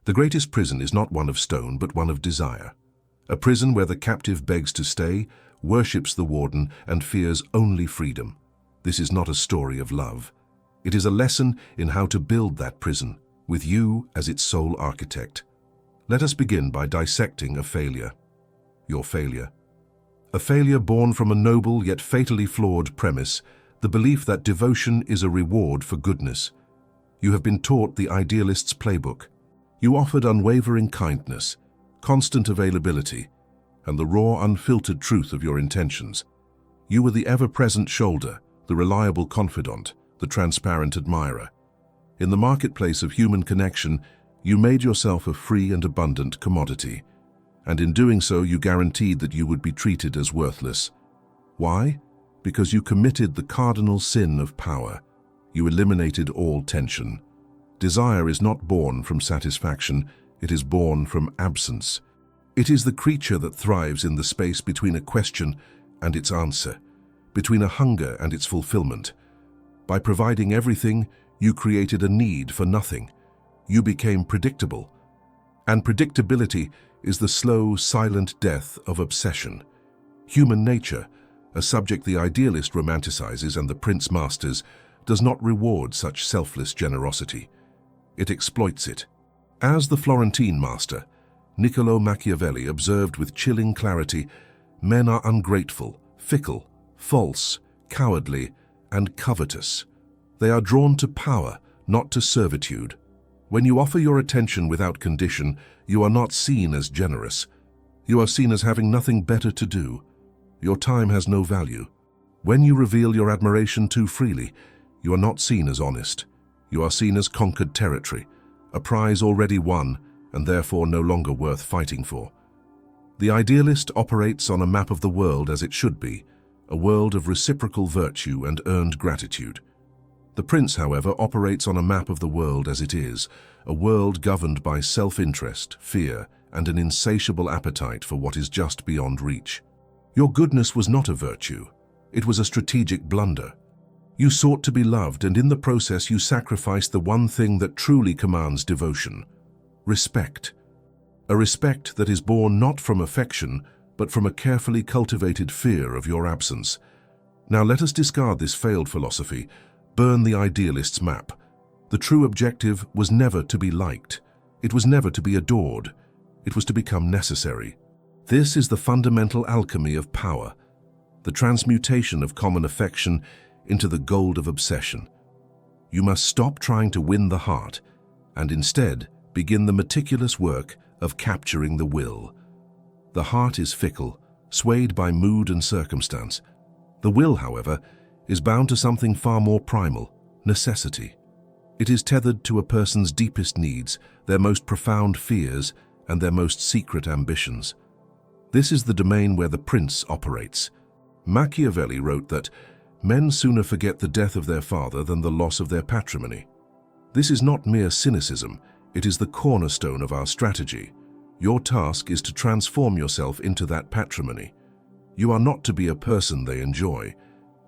The greatest prison is not one of stone, but one of desire. A prison where the captive begs to stay, worships the warden, and fears only freedom. This is not a story of love. It is a lesson in how to build that prison, with you as its sole architect. Let us begin by dissecting a failure. Your failure. A failure born from a noble yet fatally flawed premise, the belief that devotion is a reward for goodness. You have been taught the idealist's playbook. You offered unwavering kindness, constant availability, and the raw, unfiltered truth of your intentions. You were the ever-present shoulder, the reliable confidant, the transparent admirer. In the marketplace of human connection, you made yourself a free and abundant commodity, and in doing so you guaranteed that you would be treated as worthless. Why? Because you committed the cardinal sin of power. You eliminated all tension. Desire is not born from satisfaction, it is born from absence. It is the creature that thrives in the space between a question and its answer, between a hunger and its fulfillment. By providing everything, you created a need for nothing. You became predictable. And predictability is the slow, silent death of obsession. Human nature, a subject the idealist romanticizes and the prince masters, does not reward such selfless generosity. It exploits it. As the Florentine master, Niccolo Machiavelli observed with chilling clarity, men are ungrateful, fickle, false, cowardly, and covetous. They are drawn to power, not to servitude. When you offer your attention without condition, you are not seen as generous. You are seen as having nothing better to do. Your time has no value. When you reveal your admiration too freely, you are not seen as honest. You are seen as conquered territory, a prize already won and therefore no longer worth fighting for. The idealist operates on a map of the world as it should be, a world of reciprocal virtue and earned gratitude. The prince, however, operates on a map of the world as it is, a world governed by self-interest, fear, and an insatiable appetite for what is just beyond reach. Your goodness was not a virtue. It was a strategic blunder. You sought to be loved, and in the process you sacrificed the one thing that truly commands devotion: respect. A respect that is born not from affection, but from a carefully cultivated fear of your absence. Now let us discard this failed philosophy, burn the idealist's map. The true objective was never to be liked. It was never to be adored. It was to become necessary. This is the fundamental alchemy of power, the transmutation of common affection into the gold of obsession. You must stop trying to win the heart and instead begin the meticulous work of capturing the will. The heart is fickle, swayed by mood and circumstance. The will, however, is bound to something far more primal: necessity. It is tethered to a person's deepest needs, their most profound fears, and their most secret ambitions. This is the domain where the prince operates. Machiavelli wrote that men sooner forget the death of their father than the loss of their patrimony. This is not mere cynicism, it is the cornerstone of our strategy. Your task is to transform yourself into that patrimony. You are not to be a person they enjoy.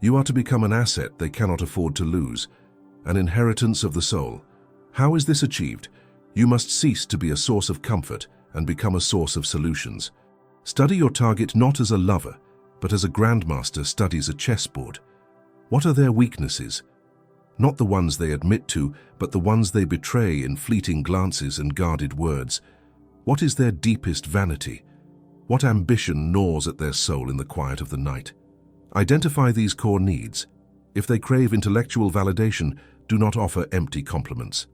You are to become an asset they cannot afford to lose, an inheritance of the soul. How is this achieved? You must cease to be a source of comfort and become a source of solutions. Study your target not as a lover, but as a grandmaster studies a chessboard. What are their weaknesses? Not the ones they admit to, but the ones they betray in fleeting glances and guarded words. What is their deepest vanity? What ambition gnaws at their soul in the quiet of the night? Identify these core needs. If they crave intellectual validation, do not offer empty compliments.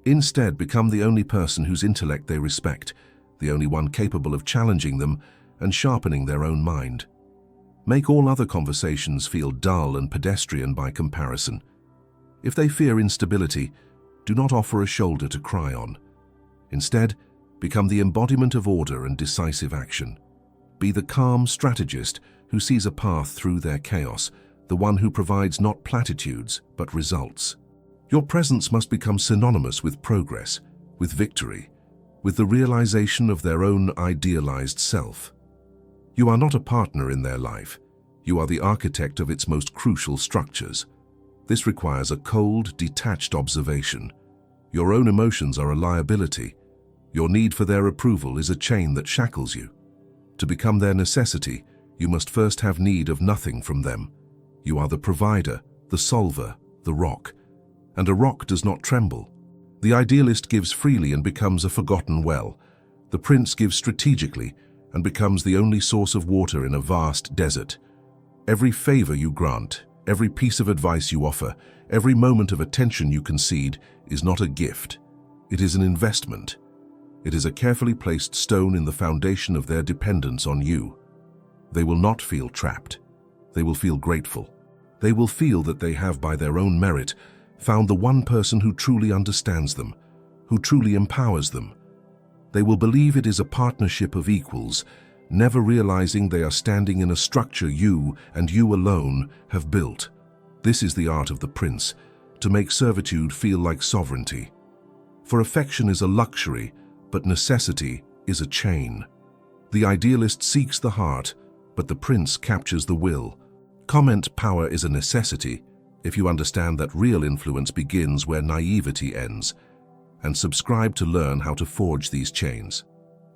Instead, become the only person whose intellect they respect, the only one capable of challenging them and sharpening their own mind. Make all other conversations feel dull and pedestrian by comparison. If they fear instability, do not offer a shoulder to cry on. Instead, become the embodiment of order and decisive action. Be the calm strategist who sees a path through their chaos, the one who provides not platitudes, but results. Your presence must become synonymous with progress, with victory, with the realization of their own idealized self. You are not a partner in their life. You are the architect of its most crucial structures. This requires a cold, detached observation. Your own emotions are a liability. Your need for their approval is a chain that shackles you. To become their necessity, you must first have need of nothing from them. You are the provider, the solver, the rock. And a rock does not tremble. The idealist gives freely and becomes a forgotten well. The prince gives strategically and becomes the only source of water in a vast desert. Every favor you grant, every piece of advice you offer, every moment of attention you concede is not a gift. It is an investment. It is a carefully placed stone in the foundation of their dependence on you. They will not feel trapped. They will feel grateful. They will feel that they have, by their own merit, found the one person who truly understands them, who truly empowers them. They will believe it is a partnership of equals, never realizing they are standing in a structure you, and you alone, have built. This is the art of the prince, to make servitude feel like sovereignty. For affection is a luxury, but necessity is a chain. The idealist seeks the heart, but the prince captures the will. Comment: power is a necessity, if you understand that real influence begins where naivety ends, and subscribe to learn how to forge these chains.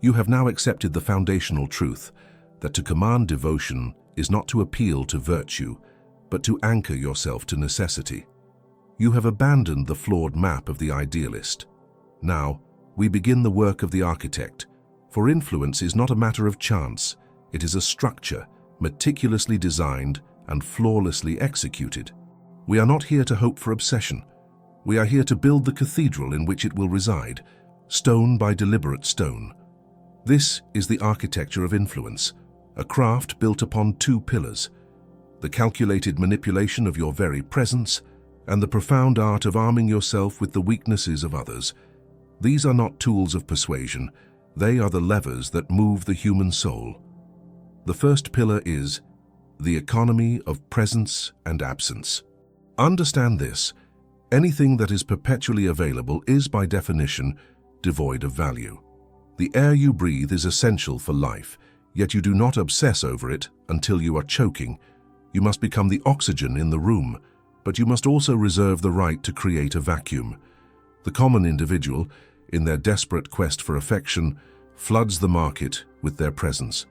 You have now accepted the foundational truth that to command devotion is not to appeal to virtue, but to anchor yourself to necessity. You have abandoned the flawed map of the idealist. Now, we begin the work of the architect, for influence is not a matter of chance, it is a structure, meticulously designed and flawlessly executed. We are not here to hope for obsession. We are here to build the cathedral in which it will reside, stone by deliberate stone. This is the architecture of influence, a craft built upon two pillars: the calculated manipulation of your very presence and the profound art of arming yourself with the weaknesses of others. These are not tools of persuasion, they are the levers that move the human soul. The first pillar is the economy of presence and absence. Understand this: anything that is perpetually available is, by definition, devoid of value. The air you breathe is essential for life, yet you do not obsess over it until you are choking. You must become the oxygen in the room, but you must also reserve the right to create a vacuum. The common individual, in their desperate quest for affection, floods the market with their presence.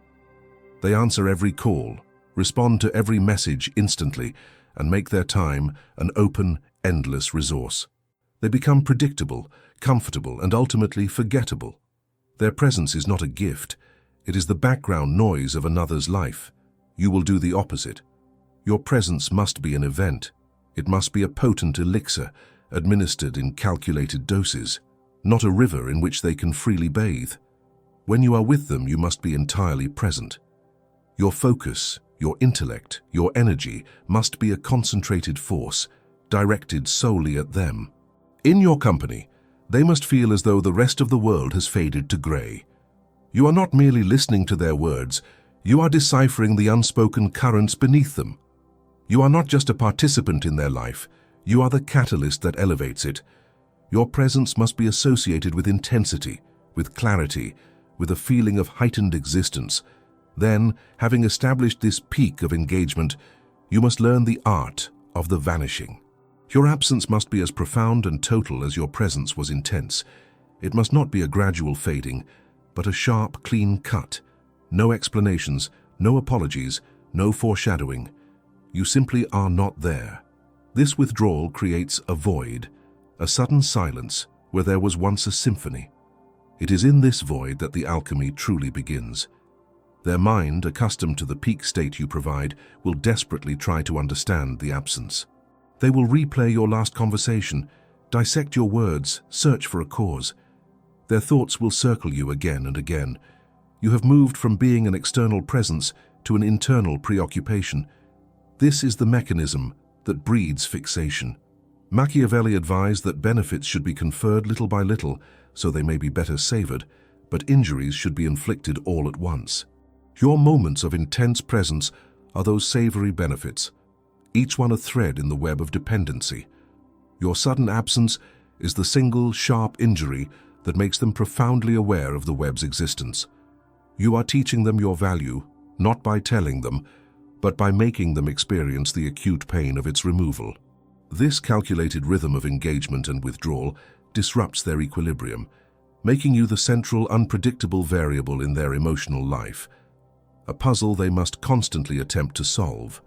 They answer every call, respond to every message instantly, and make their time an open, endless resource. They become predictable, comfortable, and ultimately forgettable. Their presence is not a gift, it is the background noise of another's life. You will do the opposite. Your presence must be an event. It must be a potent elixir, administered in calculated doses, not a river in which they can freely bathe. When you are with them, you must be entirely present. Your focus, your intellect, your energy must be a concentrated force, directed solely at them. In your company, they must feel as though the rest of the world has faded to grey. You are not merely listening to their words, you are deciphering the unspoken currents beneath them. You are not just a participant in their life, you are the catalyst that elevates it. Your presence must be associated with intensity, with clarity, with a feeling of heightened existence. Then, having established this peak of engagement, you must learn the art of the vanishing. Your absence must be as profound and total as your presence was intense. It must not be a gradual fading, but a sharp, clean cut. No explanations, no apologies, no foreshadowing. You simply are not there. This withdrawal creates a void, a sudden silence where there was once a symphony. It is in this void that the alchemy truly begins. Their mind, accustomed to the peak state you provide, will desperately try to understand the absence. They will replay your last conversation, dissect your words, search for a cause. Their thoughts will circle you again and again. You have moved from being an external presence to an internal preoccupation. This is the mechanism that breeds fixation. Machiavelli advised that benefits should be conferred little by little, so they may be better savored, but injuries should be inflicted all at once. Your moments of intense presence are those savory benefits, each one a thread in the web of dependency. Your sudden absence is the single sharp injury that makes them profoundly aware of the web's existence. You are teaching them your value, not by telling them, but by making them experience the acute pain of its removal. This calculated rhythm of engagement and withdrawal disrupts their equilibrium. making you the central, unpredictable variable in their emotional life, a puzzle they must constantly attempt to solve.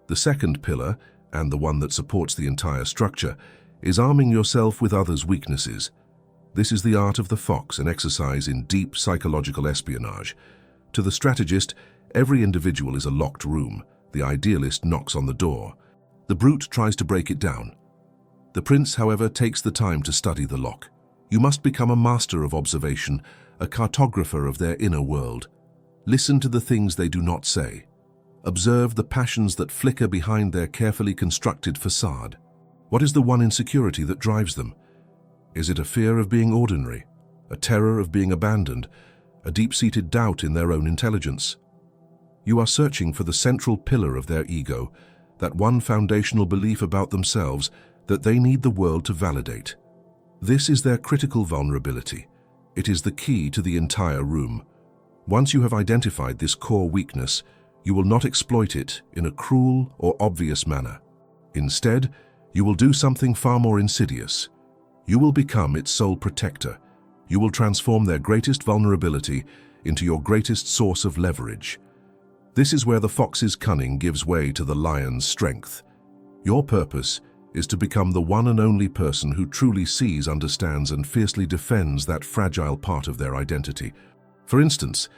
The second pillar, and the one that supports the entire structure, is arming yourself with others' weaknesses. This is the art of the fox, an exercise in deep psychological espionage. To the strategist, every individual is a locked room. The idealist knocks on the door. The brute tries to break it down. The prince, however, takes the time to study the lock. You must become a master of observation, a cartographer of their inner world. Listen to the things they do not say. Observe the passions that flicker behind their carefully constructed facade. What is the one insecurity that drives them? Is it a fear of being ordinary, a terror of being abandoned, a deep-seated doubt in their own intelligence? You are searching for the central pillar of their ego, that one foundational belief about themselves that they need the world to validate. This is their critical vulnerability. It is the key to the entire room. Once you have identified this core weakness, you will not exploit it in a cruel or obvious manner. Instead, you will do something far more insidious. You will become its sole protector. You will transform their greatest vulnerability into your greatest source of leverage. This is where the fox's cunning gives way to the lion's strength. Your purpose is to become the one and only person who truly sees, understands, and fiercely defends that fragile part of their identity. For instance,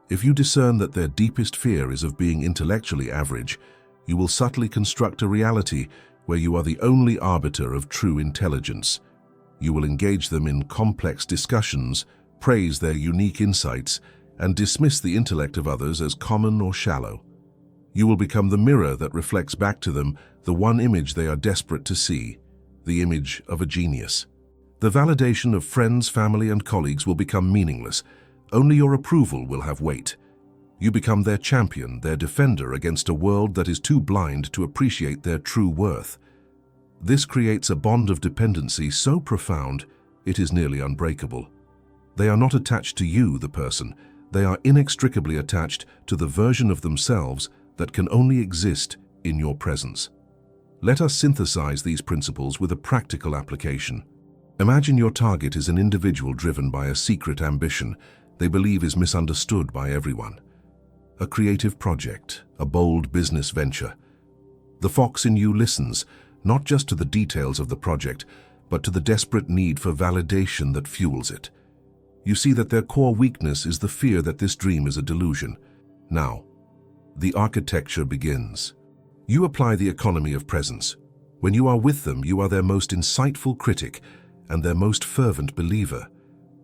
if you discern that their deepest fear is of being intellectually average, you will subtly construct a reality where you are the only arbiter of true intelligence. You will engage them in complex discussions, praise their unique insights, and dismiss the intellect of others as common or shallow. You will become the mirror that reflects back to them the one image they are desperate to see, the image of a genius. The validation of friends, family, and colleagues will become meaningless. Only your approval will have weight. You become their champion, their defender against a world that is too blind to appreciate their true worth. This creates a bond of dependency so profound it is nearly unbreakable. They are not attached to you, the person. They are inextricably attached to the version of themselves that can only exist in your presence. Let us synthesize these principles with a practical application. Imagine your target is an individual driven by a secret ambition they believe is misunderstood by everyone. A creative project, a bold business venture. The fox in you listens, not just to the details of the project, but to the desperate need for validation that fuels it. You see that their core weakness is the fear that this dream is a delusion. Now, the architecture begins. You apply the economy of presence. When you are with them, you are their most insightful critic and their most fervent believer.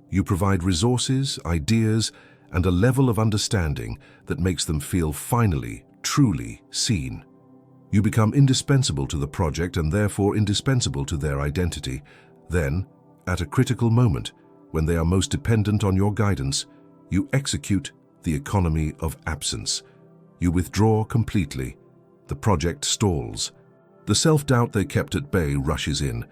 You provide resources, ideas, and a level of understanding that makes them feel finally, truly seen. You become indispensable to the project and therefore indispensable to their identity. Then, at a critical moment, when they are most dependent on your guidance, you execute the economy of absence. You withdraw completely. The project stalls. The self-doubt they kept at bay rushes in.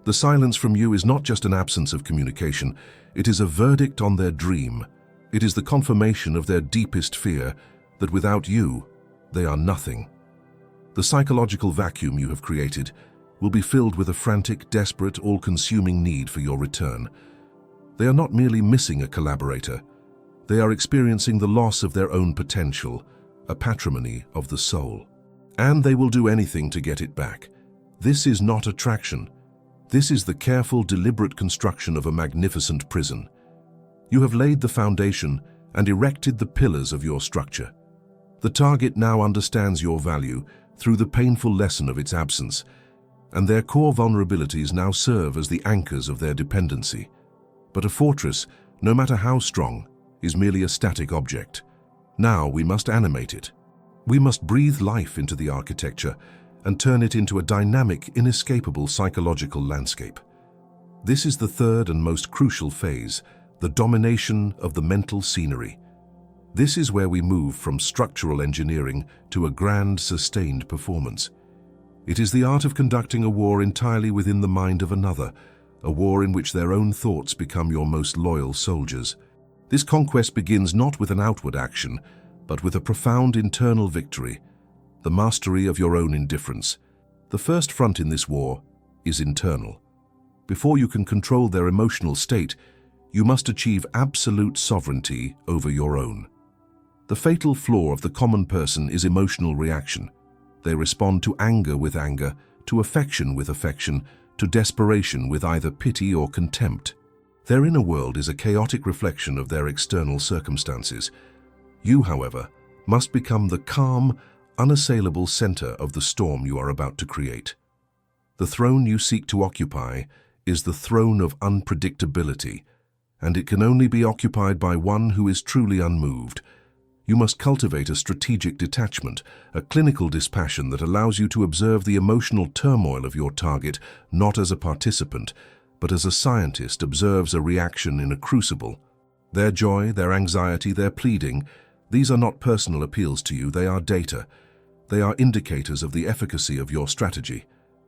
The silence from you is not just an absence of communication, it is a verdict on their dream. It is the confirmation of their deepest fear that without you, they are nothing. The psychological vacuum you have created will be filled with a frantic, desperate, all-consuming need for your return. They are not merely missing a collaborator. They are experiencing the loss of their own potential, a patrimony of the soul. And they will do anything to get it back. This is not attraction. This is the careful, deliberate construction of a magnificent prison. You have laid the foundation and erected the pillars of your structure. The target now understands your value through the painful lesson of its absence, and their core vulnerabilities now serve as the anchors of their dependency. But a fortress, no matter how strong, is merely a static object. Now we must animate it. We must breathe life into the architecture and turn it into a dynamic, inescapable psychological landscape. This is the third and most crucial phase, the domination of the mental scenery. This is where we move from structural engineering to a grand, sustained performance. It is the art of conducting a war entirely within the mind of another, a war in which their own thoughts become your most loyal soldiers. This conquest begins not with an outward action, but with a profound internal victory, the mastery of your own indifference. The first front in this war is internal. Before you can control their emotional state, You must achieve absolute sovereignty over your own. The fatal flaw of the common person is emotional reaction. They respond to anger with anger, to affection with affection, to desperation with either pity or contempt. Their inner world is a chaotic reflection of their external circumstances. You, however, must become the calm, unassailable center of the storm you are about to create. The throne you seek to occupy is the throne of unpredictability, and it can only be occupied by one who is truly unmoved. You must cultivate a strategic detachment, a clinical dispassion that allows you to observe the emotional turmoil of your target not as a participant, but as a scientist observes a reaction in a crucible. Their joy, their anxiety, their pleading, these are not personal appeals to you, they are data. They are indicators of the efficacy of your strategy.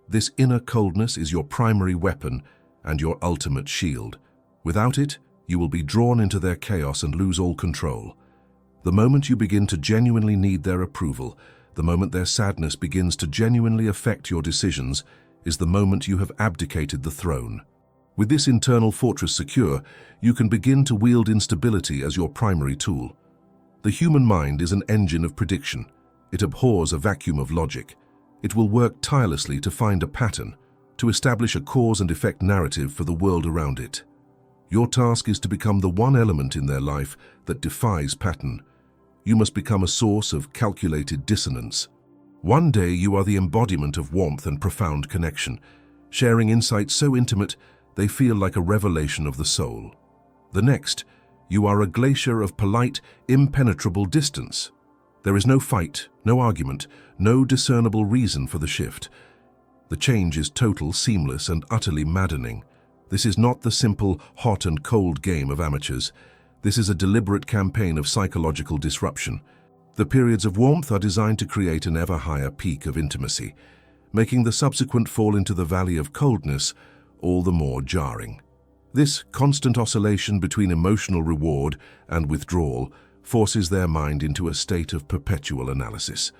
This inner coldness is your primary weapon and your ultimate shield. Without it, you will be drawn into their chaos and lose all control. The moment you begin to genuinely need their approval, the moment their sadness begins to genuinely affect your decisions, is the moment you have abdicated the throne. With this internal fortress secure, you can begin to wield instability as your primary tool. The human mind is an engine of prediction. It abhors a vacuum of logic. It will work tirelessly to find a pattern, to establish a cause and effect narrative for the world around it. Your task is to become the one element in their life that defies pattern. You must become a source of calculated dissonance. One day you are the embodiment of warmth and profound connection, sharing insights so intimate they feel like a revelation of the soul. The next, you are a glacier of polite, impenetrable distance. There is no fight, no argument, no discernible reason for the shift. The change is total, seamless, and utterly maddening. This is not the simple hot and cold game of amateurs. This is a deliberate campaign of psychological disruption. The periods of warmth are designed to create an ever higher peak of intimacy, making the subsequent fall into the valley of coldness all the more jarring. This constant oscillation between emotional reward and withdrawal forces their mind into a state of perpetual analysis.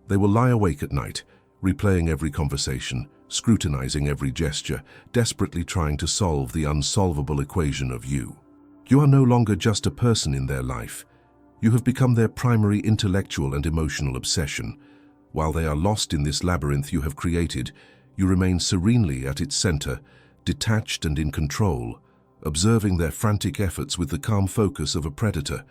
They will lie awake at night, replaying every conversation, scrutinizing every gesture, desperately trying to solve the unsolvable equation of you. You are no longer just a person in their life. You have become their primary intellectual and emotional obsession. While they are lost in this labyrinth you have created, you remain serenely at its center, detached and in control, observing their frantic efforts with the calm focus of a predator.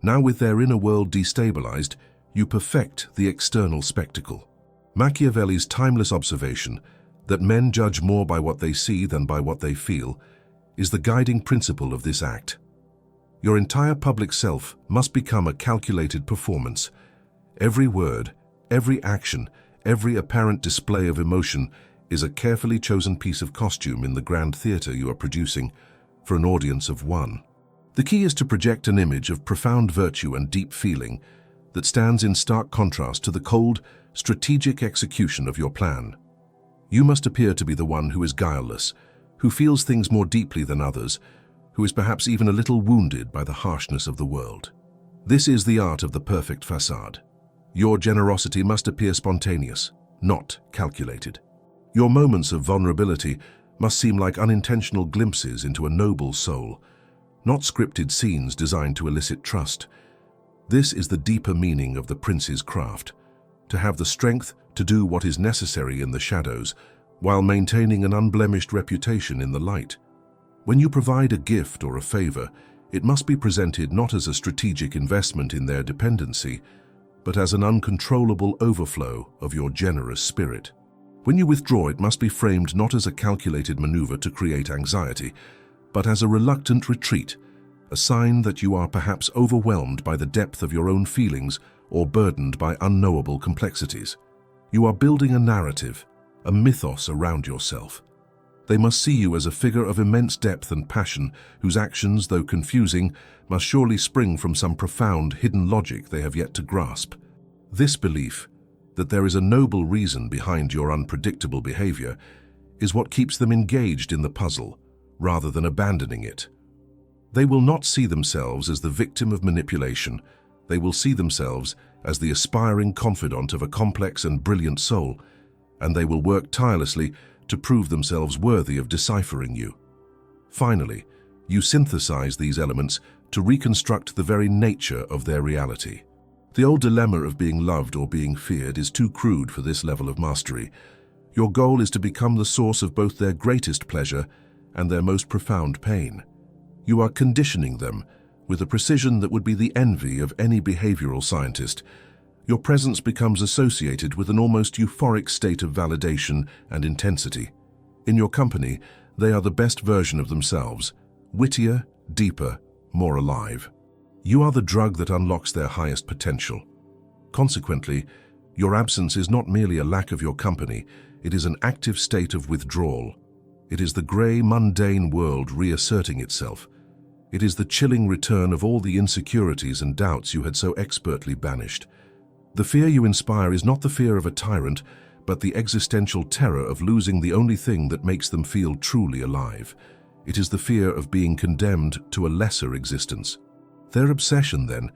Now with their inner world destabilized, you perfect the external spectacle. Machiavelli's timeless observation that men judge more by what they see than by what they feel is the guiding principle of this act. Your entire public self must become a calculated performance. Every word, every action, every apparent display of emotion is a carefully chosen piece of costume in the grand theater you are producing for an audience of one. The key is to project an image of profound virtue and deep feeling that stands in stark contrast to the cold, strategic execution of your plan. You must appear to be the one who is guileless, who feels things more deeply than others, who is perhaps even a little wounded by the harshness of the world. This is the art of the perfect facade. Your generosity must appear spontaneous, not calculated. Your moments of vulnerability must seem like unintentional glimpses into a noble soul, not scripted scenes designed to elicit trust. This is the deeper meaning of the prince's craft, to have the strength to do what is necessary in the shadows, while maintaining an unblemished reputation in the light. When you provide a gift or a favor, it must be presented not as a strategic investment in their dependency, but as an uncontrollable overflow of your generous spirit. When you withdraw, it must be framed not as a calculated maneuver to create anxiety, but as a reluctant retreat, a sign that you are perhaps overwhelmed by the depth of your own feelings or burdened by unknowable complexities. You are building a narrative, a mythos around yourself. They must see you as a figure of immense depth and passion, whose actions, though confusing, must surely spring from some profound hidden logic they have yet to grasp. This belief, that there is a noble reason behind your unpredictable behavior, is what keeps them engaged in the puzzle, rather than abandoning it. They will not see themselves as the victim of manipulation. They will see themselves as the aspiring confidant of a complex and brilliant soul, and they will work tirelessly to prove themselves worthy of deciphering you. Finally, You synthesize these elements to reconstruct the very nature of their reality. The old dilemma of being loved or being feared is too crude for this level of mastery. Your goal is to become the source of both their greatest pleasure and their most profound pain. You are conditioning them with a precision that would be the envy of any behavioral scientist. Your presence becomes associated with an almost euphoric state of validation and intensity. In your company, they are the best version of themselves, wittier, deeper, more alive. You are the drug that unlocks their highest potential. Consequently, your absence is not merely a lack of your company, it is an active state of withdrawal. It is the grey, mundane world reasserting itself. It is the chilling return of all the insecurities and doubts you had so expertly banished. The fear you inspire is not the fear of a tyrant, but the existential terror of losing the only thing that makes them feel truly alive. It is the fear of being condemned to a lesser existence. Their obsession, then,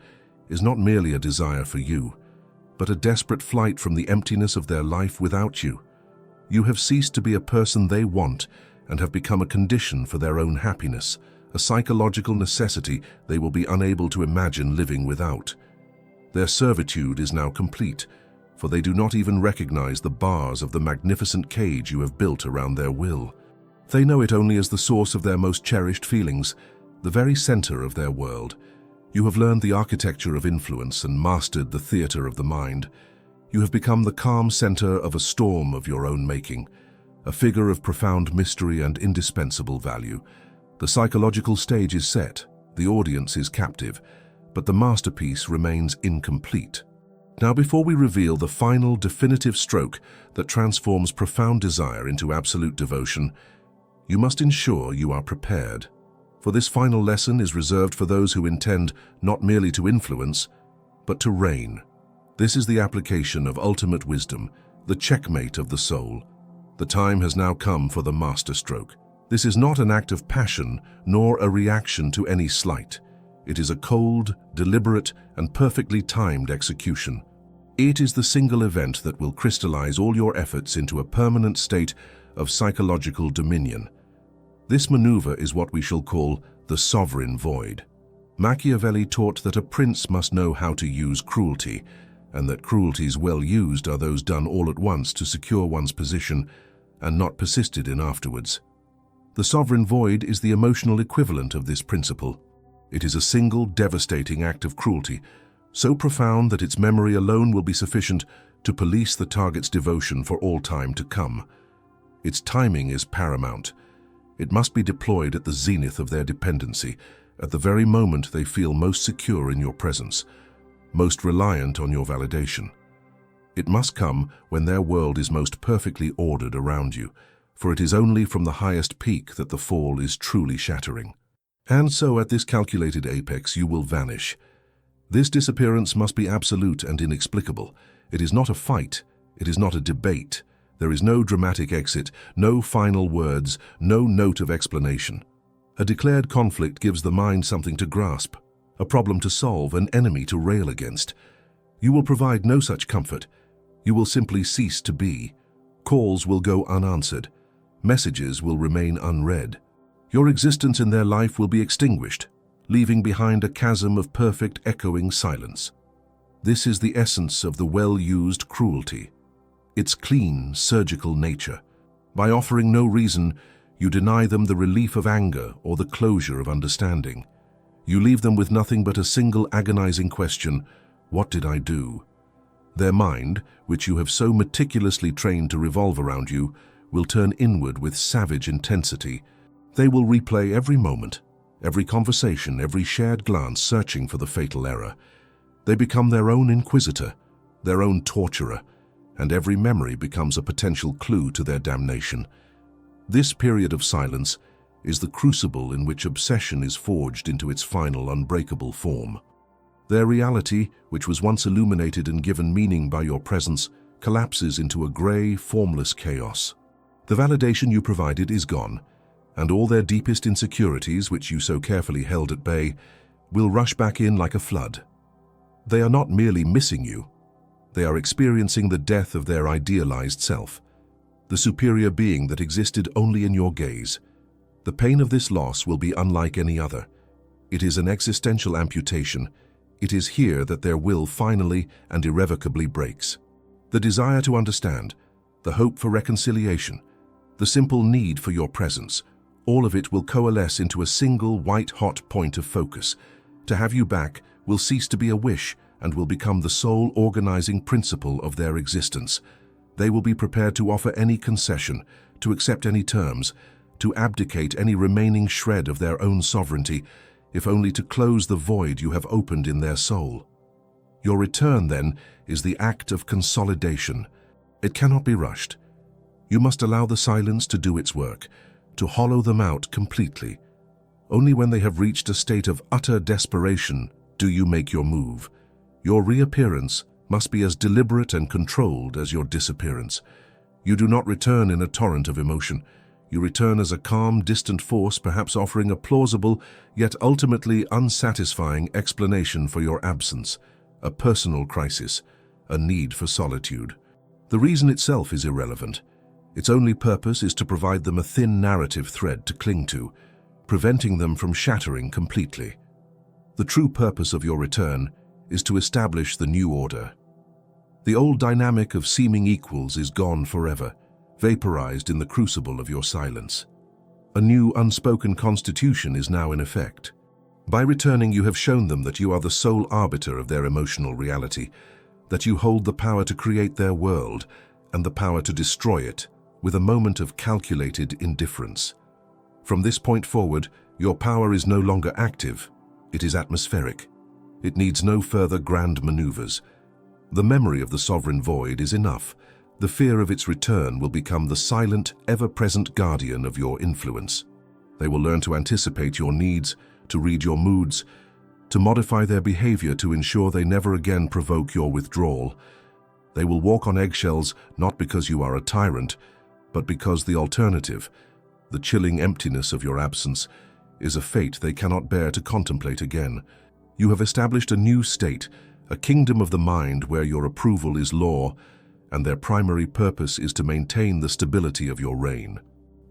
is not merely a desire for you, but a desperate flight from the emptiness of their life without you. You have ceased to be a person they want and have become a condition for their own happiness, a psychological necessity they will be unable to imagine living without. Their servitude is now complete, for they do not even recognize the bars of the magnificent cage you have built around their will. They know it only as the source of their most cherished feelings, the very center of their world. You have learned the architecture of influence and mastered the theater of the mind. You have become the calm center of a storm of your own making, a figure of profound mystery and indispensable value. The psychological stage is set, the audience is captive, but the masterpiece remains incomplete. Now, before we reveal the final, definitive stroke that transforms profound desire into absolute devotion, you must ensure you are prepared. For this final lesson is reserved for those who intend not merely to influence, but to reign. This is the application of ultimate wisdom, the checkmate of the soul. The time has now come for the masterstroke. This is not an act of passion, nor a reaction to any slight. It is a cold, deliberate, and perfectly timed execution. It is the single event that will crystallize all your efforts into a permanent state of psychological dominion. This maneuver is what we shall call the sovereign void. Machiavelli taught that a prince must know how to use cruelty, and that cruelties well used are those done all at once to secure one's position and not persisted in afterwards. The sovereign void is the emotional equivalent of this principle. It is a single, devastating act of cruelty, so profound that its memory alone will be sufficient to police the target's devotion for all time to come. Its timing is paramount. It must be deployed at the zenith of their dependency, at the very moment they feel most secure in your presence, most reliant on your validation. It must come when their world is most perfectly ordered around you, for it is only from the highest peak that the fall is truly shattering. And so at this calculated apex you will vanish. This disappearance must be absolute and inexplicable. It is not a fight, it is not a debate. There is no dramatic exit, no final words, no note of explanation. A declared conflict gives the mind something to grasp, a problem to solve, an enemy to rail against. You will provide no such comfort. You will simply cease to be. Calls will go unanswered. Messages will remain unread. Your existence in their life will be extinguished, leaving behind a chasm of perfect echoing silence. This is the essence of the well-used cruelty, its clean, surgical nature. By offering no reason, you deny them the relief of anger or the closure of understanding. You leave them with nothing but a single agonizing question: what did I do? Their mind, which you have so meticulously trained to revolve around you, will turn inward with savage intensity. They will replay every moment, every conversation, every shared glance, searching for the fatal error. They become their own inquisitor, their own torturer, and every memory becomes a potential clue to their damnation. This period of silence is the crucible in which obsession is forged into its final unbreakable form. Their reality, which was once illuminated and given meaning by your presence, collapses into a grey, formless chaos. The validation you provided is gone, and all their deepest insecurities, which you so carefully held at bay, will rush back in like a flood. They are not merely missing you. They are experiencing the death of their idealized self, the superior being that existed only in your gaze. The pain of this loss will be unlike any other. It is an existential amputation. It is here that their will finally and irrevocably breaks. The desire to understand, the hope for reconciliation, the simple need for your presence, all of it will coalesce into a single white-hot point of focus. To have you back will cease to be a wish and will become the sole organizing principle of their existence. They will be prepared to offer any concession, to accept any terms, to abdicate any remaining shred of their own sovereignty, if only to close the void you have opened in their soul. Your return, then, is the act of consolidation. It cannot be rushed. You must allow the silence to do its work, to hollow them out completely. Only when they have reached a state of utter desperation do you make your move. Your reappearance must be as deliberate and controlled as your disappearance. You do not return in a torrent of emotion. You return as a calm, distant force, perhaps offering a plausible, yet ultimately unsatisfying explanation for your absence, a personal crisis, a need for solitude. The reason itself is irrelevant. Its only purpose is to provide them a thin narrative thread to cling to, preventing them from shattering completely. The true purpose of your return is to establish the new order. The old dynamic of seeming equals is gone forever, vaporized in the crucible of your silence. A new unspoken constitution is now in effect. By returning, you have shown them that you are the sole arbiter of their emotional reality, that you hold the power to create their world and the power to destroy it with a moment of calculated indifference. From this point forward, your power is no longer active, it is atmospheric. It needs no further grand maneuvers. The memory of the sovereign void is enough. The fear of its return will become the silent, ever-present guardian of your influence. They will learn to anticipate your needs, to read your moods, to modify their behavior to ensure they never again provoke your withdrawal. They will walk on eggshells not because you are a tyrant, but because the alternative, the chilling emptiness of your absence, is a fate they cannot bear to contemplate again. You have established a new state, a kingdom of the mind where your approval is law, and their primary purpose is to maintain the stability of your reign.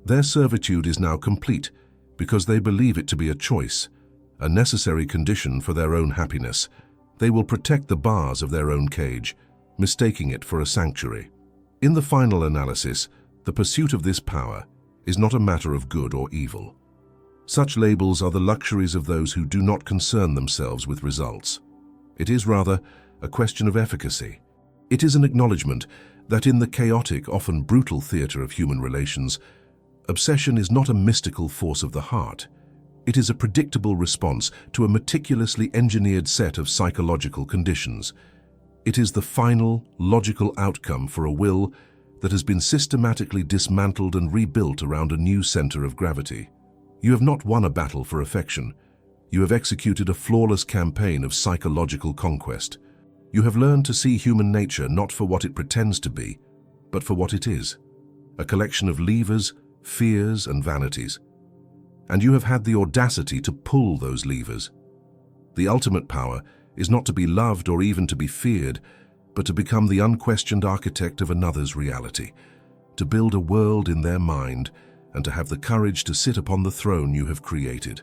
Their servitude is now complete because they believe it to be a choice, a necessary condition for their own happiness. They will protect the bars of their own cage, mistaking it for a sanctuary. In the final analysis, the pursuit of this power is not a matter of good or evil. Such labels are the luxuries of those who do not concern themselves with results. It is rather a question of efficacy. It is an acknowledgement that in the chaotic, often brutal theater of human relations, obsession is not a mystical force of the heart. It is a predictable response to a meticulously engineered set of psychological conditions. It is the final, logical outcome for a will that has been systematically dismantled and rebuilt around a new center of gravity. You have not won a battle for affection. You have executed a flawless campaign of psychological conquest. You have learned to see human nature not for what it pretends to be, but for what it is, a collection of levers, fears, and vanities. And you have had the audacity to pull those levers. The ultimate power is not to be loved or even to be feared, but to become the unquestioned architect of another's reality, to build a world in their mind, and to have the courage to sit upon the throne you have created.